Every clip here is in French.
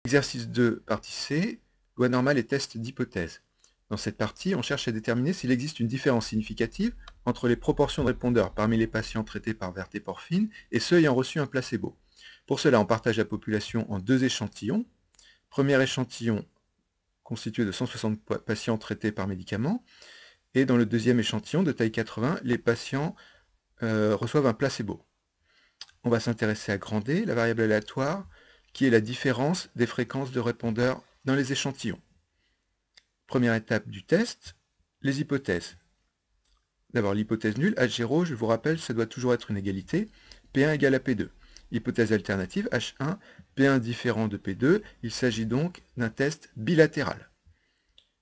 Exercice 2, partie C, loi normale et test d'hypothèse. Dans cette partie, on cherche à déterminer s'il existe une différence significative entre les proportions de répondeurs parmi les patients traités par vertéporfine et ceux ayant reçu un placebo. Pour cela, on partage la population en deux échantillons. Premier échantillon constitué de 160 patients traités par médicament, et dans le deuxième échantillon de taille 80, les patients reçoivent un placebo. On va s'intéresser à grand D, la variable aléatoire, qui est la différence des fréquences de répondeurs dans les échantillons. Première étape du test, les hypothèses. D'abord l'hypothèse nulle, H0, je vous rappelle, ça doit toujours être une égalité, P1 égale à P2. Hypothèse alternative, H1, P1 différent de P2, il s'agit donc d'un test bilatéral.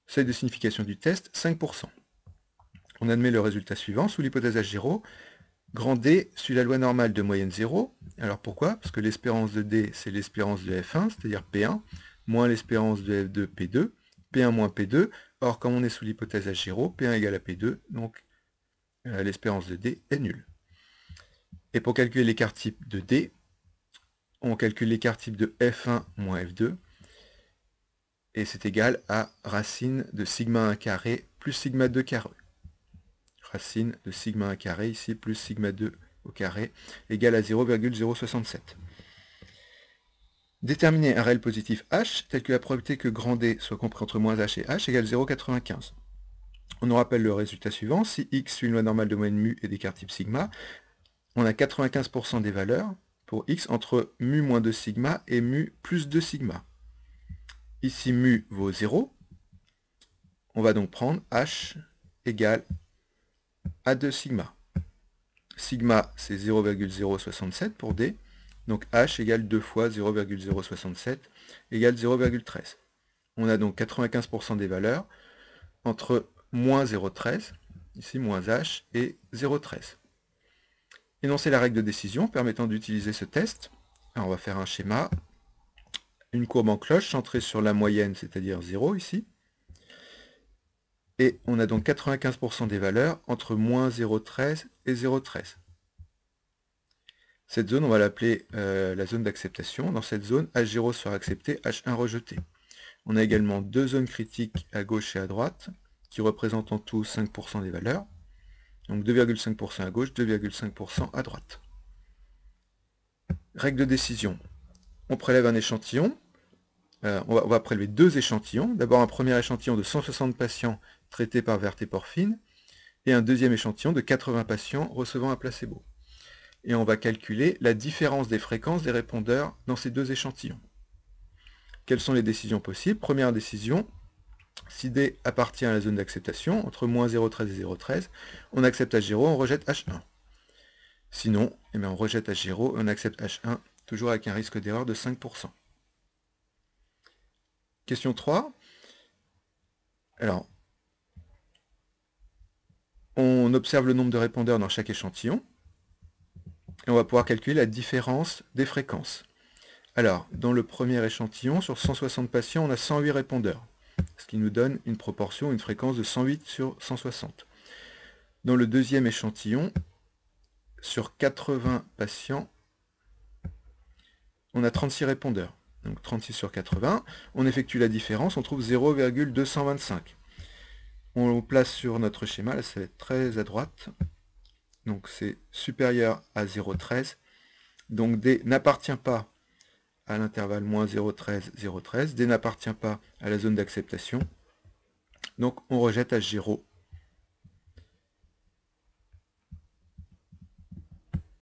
Seuil de signification du test, 5%. On admet le résultat suivant, sous l'hypothèse H0, grand D suit la loi normale de moyenne 0. Alors pourquoi? Parce que l'espérance de D, c'est l'espérance de F1, c'est-à-dire P1, moins l'espérance de F2, P2, P1 moins P2. Or, comme on est sous l'hypothèse H0, P1 égale à P2, donc l'espérance de D est nulle. Et pour calculer l'écart type de D, on calcule l'écart type de F1 moins F2, et c'est égal à racine de sigma 1 carré plus sigma 2 carré. Racine de sigma 1 carré ici plus sigma 2 au carré égale à 0,067. Déterminer un réel positif H tel que la probabilité que grand D soit compris entre moins H et H égale 0,95. On nous rappelle le résultat suivant, si X suit une loi normale de moyenne mu et d'écart type sigma, on a 95% des valeurs pour X entre mu moins 2 sigma et mu plus 2 sigma. Ici mu vaut 0, on va donc prendre H égale à 2 sigma. Sigma c'est 0,067 pour D, donc H égale 2 fois 0,067 égale 0,13. On a donc 95% des valeurs entre moins 0,13, ici moins H, et 0,13. Énoncer la règle de décision permettant d'utiliser ce test. Alors on va faire un schéma, une courbe en cloche centrée sur la moyenne, c'est-à-dire 0 ici. Et on a donc 95% des valeurs entre moins 0,13 et 0,13. Cette zone, on va l'appeler la zone d'acceptation. Dans cette zone, H0 sera accepté, H1 rejeté. On a également deux zones critiques à gauche et à droite, qui représentent en tout 5% des valeurs. Donc 2,5% à gauche, 2,5% à droite. Règle de décision. On prélève un échantillon. On va prélever deux échantillons. D'abord un premier échantillon de 160 patients traités par vertéporfine et un deuxième échantillon de 80 patients recevant un placebo. Et on va calculer la différence des fréquences des répondeurs dans ces deux échantillons. Quelles sont les décisions possibles? Première décision, si D appartient à la zone d'acceptation, entre moins 0,13 et 0,13, on accepte H0, on rejette H1. Sinon, eh bien, on rejette H0 et on accepte H1, toujours avec un risque d'erreur de 5%. Question 3. Alors, on observe le nombre de répondeurs dans chaque échantillon, et on va pouvoir calculer la différence des fréquences. Alors, dans le premier échantillon, sur 160 patients, on a 108 répondeurs, ce qui nous donne une proportion, une fréquence de 108 sur 160. Dans le deuxième échantillon, sur 80 patients, on a 36 répondeurs. Donc 36 sur 80, on effectue la différence, on trouve 0,225. On le place sur notre schéma, là ça va être très à droite, donc c'est supérieur à 0,13. Donc D n'appartient pas à l'intervalle moins 0,13, 0,13. D n'appartient pas à la zone d'acceptation. Donc on rejette H0